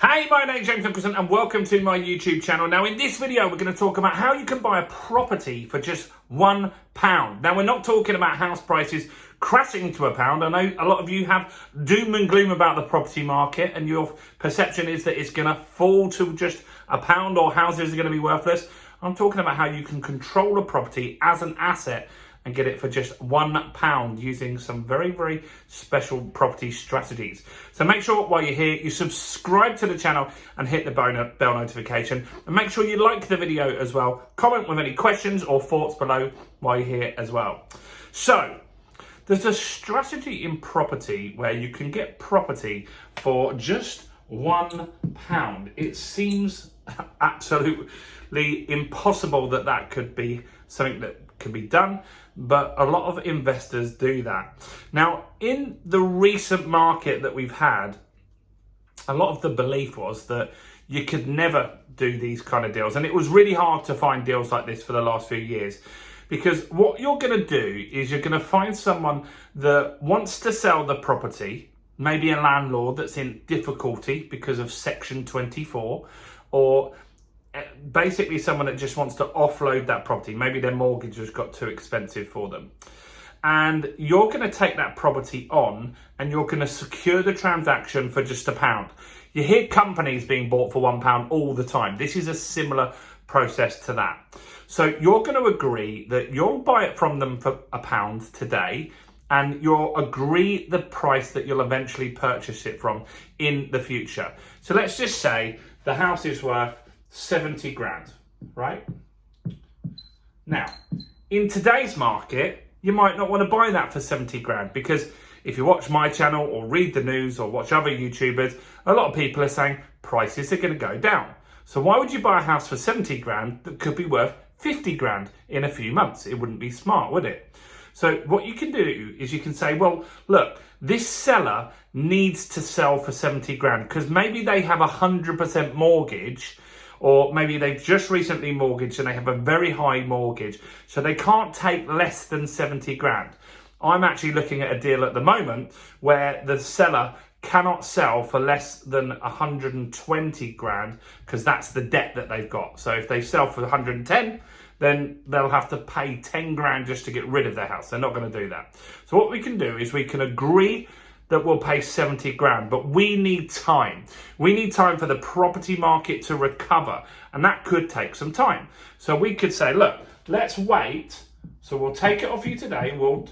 Hey, my name's James Nicholson and welcome to my YouTube channel. Now in this video we're going to talk about how you can buy a property for just £1. Now we're not talking about house prices crashing to £1. I know a lot of you have doom and gloom about the property market and your perception is that it's going to fall to just £1 or houses are going to be worthless. I'm talking about how you can control a property as an asset and get it for just £1 using some very, very special property strategies. So make sure while you're here, you subscribe to the channel and hit the bell notification. And make sure you like the video as well. Comment with any questions or thoughts below while you're here as well. So there's a strategy in property where you can get property for just £1. It seems absolutely impossible that that could be something that can be done, but a lot of investors do that. Now, in the recent market that we've had, a lot of the belief was that you could never do these kind of deals, and it was really hard to find deals like this for the last few years, because what you're going to do is you're going to find someone that wants to sell the property, maybe a landlord that's in difficulty because of Section 24, or basically someone that just wants to offload that property. Maybe their mortgage has got too expensive for them. And you're going to take that property on and you're going to secure the transaction for just £1. You hear companies being bought for £1 all the time. This is a similar process to that. So you're going to agree that you'll buy it from them for £1 today, and you'll agree the price that you'll eventually purchase it from in the future. So let's just say the house is worth 70 grand, right? Now, in today's market, you might not want to buy that for 70 grand because if you watch my channel or read the news or watch other YouTubers, a lot of people are saying prices are going to go down. So why would you buy a house for 70 grand that could be worth 50 grand in a few months? It wouldn't be smart, would it? So what you can do is you can say, well, look, this seller needs to sell for 70 grand because maybe they have 100% mortgage, or maybe they've just recently mortgaged and they have a very high mortgage, so they can't take less than 70 grand. I'm actually looking at a deal at the moment where the seller cannot sell for less than 120 grand because that's the debt that they've got. So if they sell for 110, then they'll have to pay 10 grand just to get rid of their house. They're not going to do that. So what we can do is we can agree that we'll pay 70 grand, but we need time. We need time for the property market to recover, and that could take some time. So we could say, look, let's wait. So we'll take it off you today. We'll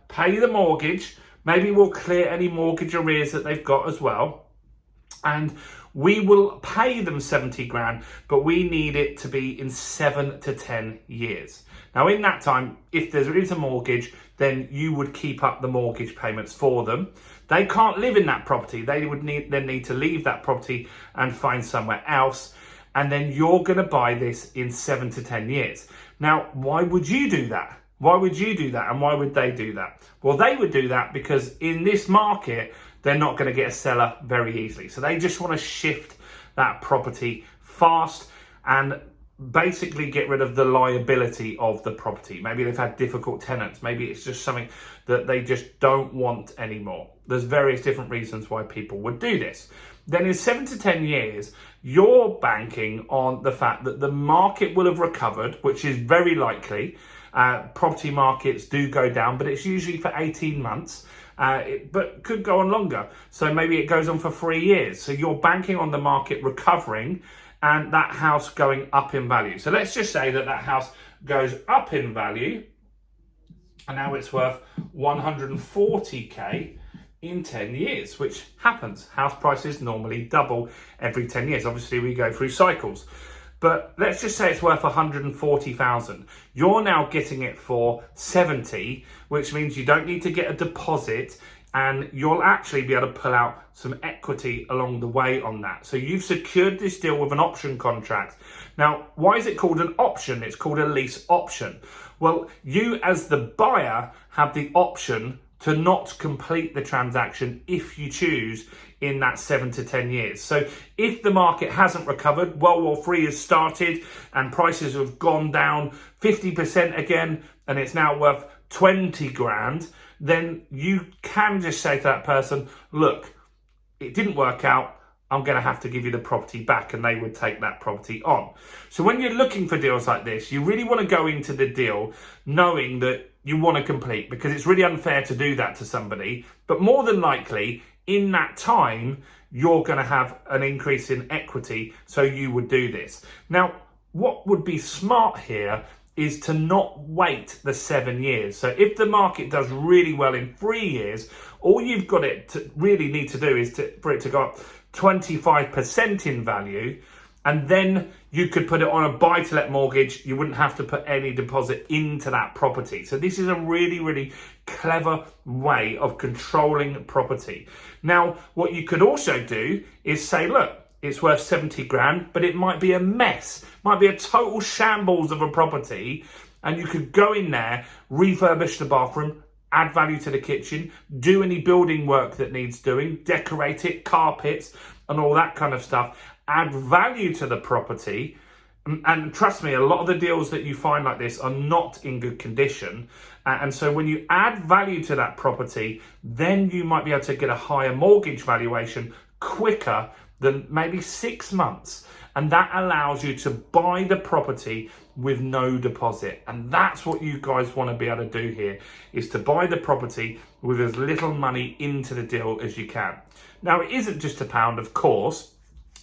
pay the mortgage. Maybe we'll clear any mortgage arrears that they've got as well. And we will pay them 70 grand, but we need it to be in 7 to 10 years. Now, in that time, if there is a mortgage, then you would keep up the mortgage payments for them. They can't live in that property. They would need to leave that property and find somewhere else. And then you're going to buy this in 7 to 10 years. Now, why would you do that? Why would you do that? And why would they do that? Well, they would do that because in this market, they're not going to get a seller very easily. So they just want to shift that property fast and basically get rid of the liability of the property. Maybe they've had difficult tenants. Maybe it's just something that they just don't want anymore. There's various different reasons why people would do this. Then in 7 to 10 years, you're banking on the fact that the market will have recovered, which is very likely. Property markets do go down, but it's usually for 18 months. But could go on longer. So maybe it goes on for 3 years. So you're banking on the market recovering and that house going up in value. So let's just say that that house goes up in value and now it's worth 140k in 10 years, which happens. House prices normally double every 10 years. Obviously, we go through cycles. But let's just say it's worth 140,000. You're now getting it for 70, which means you don't need to get a deposit and you'll actually be able to pull out some equity along the way on that. So you've secured this deal with an option contract. Now, why is it called an option? It's called a lease option. Well, you as the buyer have the option to not complete the transaction if you choose in that 7 to 10 years. So if the market hasn't recovered, World War III has started and prices have gone down 50% again, and it's now worth 20 grand, then you can just say to that person, look, it didn't work out. I'm going to have to give you the property back, and they would take that property on. So when you're looking for deals like this, you really want to go into the deal knowing that you want to complete, because it's really unfair to do that to somebody. But more than likely, in that time, you're going to have an increase in equity, so you would do this. Now, what would be smart here is to not wait the 7 years. So if the market does really well in 3 years, all you've got it to really need to do is for it to go up 25% in value, and then you could put it on a buy-to-let mortgage. You wouldn't have to put any deposit into that property. So this is a really, really clever way of controlling property. Now, what you could also do is say, look, it's worth 70 grand, but it might be a mess, might be a total shambles of a property, and you could go in there, refurbish the bathroom, add value to the kitchen, do any building work that needs doing, decorate it, carpets, and all that kind of stuff, add value to the property. And trust me, a lot of the deals that you find like this are not in good condition. And so when you add value to that property, then you might be able to get a higher mortgage valuation quicker than maybe 6 months. And that allows you to buy the property with no deposit. And that's what you guys want to be able to do here, is to buy the property with as little money into the deal as you can. Now, it isn't just £1, of course.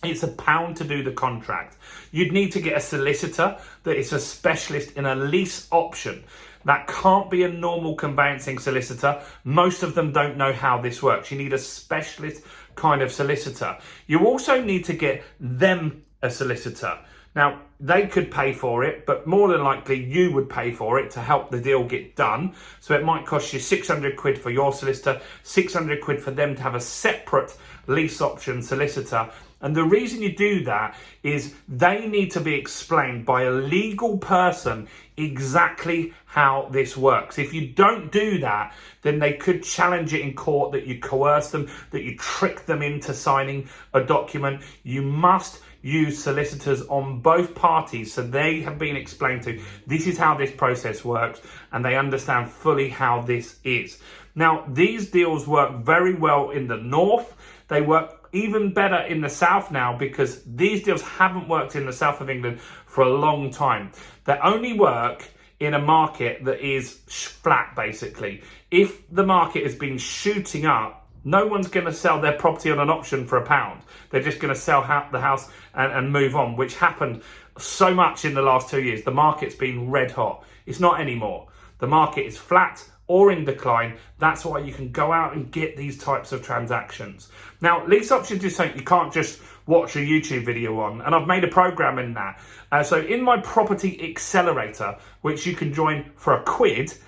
It's £1 to do the contract. You'd need to get a solicitor that is a specialist in a lease option. That can't be a normal conveyancing solicitor. Most of them don't know how this works. You need a specialist kind of solicitor. You also need to get them a solicitor. Now, they could pay for it, but more than likely you would pay for it to help the deal get done. So it might cost you 600 quid for your solicitor, 600 quid for them to have a separate lease option solicitor. And the reason you do that is they need to be explained by a legal person exactly how this works. If you don't do that, then they could challenge it in court that you coerce them, that you trick them into signing a document. You must use solicitors on both parties, so they have been explained to, this is how this process works, and they understand fully how this is. Now, these deals work very well in the north. They work even better in the south now, because these deals haven't worked in the south of England for a long time. They only work in a market that is flat, basically. If the market has been shooting up, no one's going to sell their property on an option for £1. They're just going to sell the house and move on, which happened so much in the last 2 years. The market's been red hot. It's not anymore. The market is flat or in decline. That's why you can go out and get these types of transactions. Now, lease options is something you can't just watch a YouTube video on, and I've made a program in that. So in my property accelerator, which you can join for £1,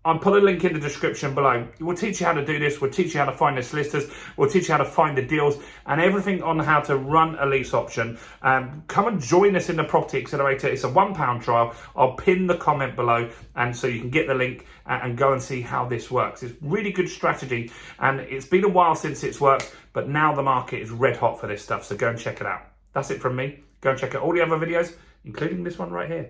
I'll put a link in the description below. We'll teach you how to do this. We'll teach you how to find the solicitors. We'll teach you how to find the deals and everything on how to run a lease option. Come and join us in the Property Accelerator. It's a £1 trial. I'll pin the comment below, and so you can get the link and go and see how this works. It's really good strategy, and it's been a while since it's worked, but now the market is red hot for this stuff. So go and check it out. That's it from me. Go and check out all the other videos, including this one right here.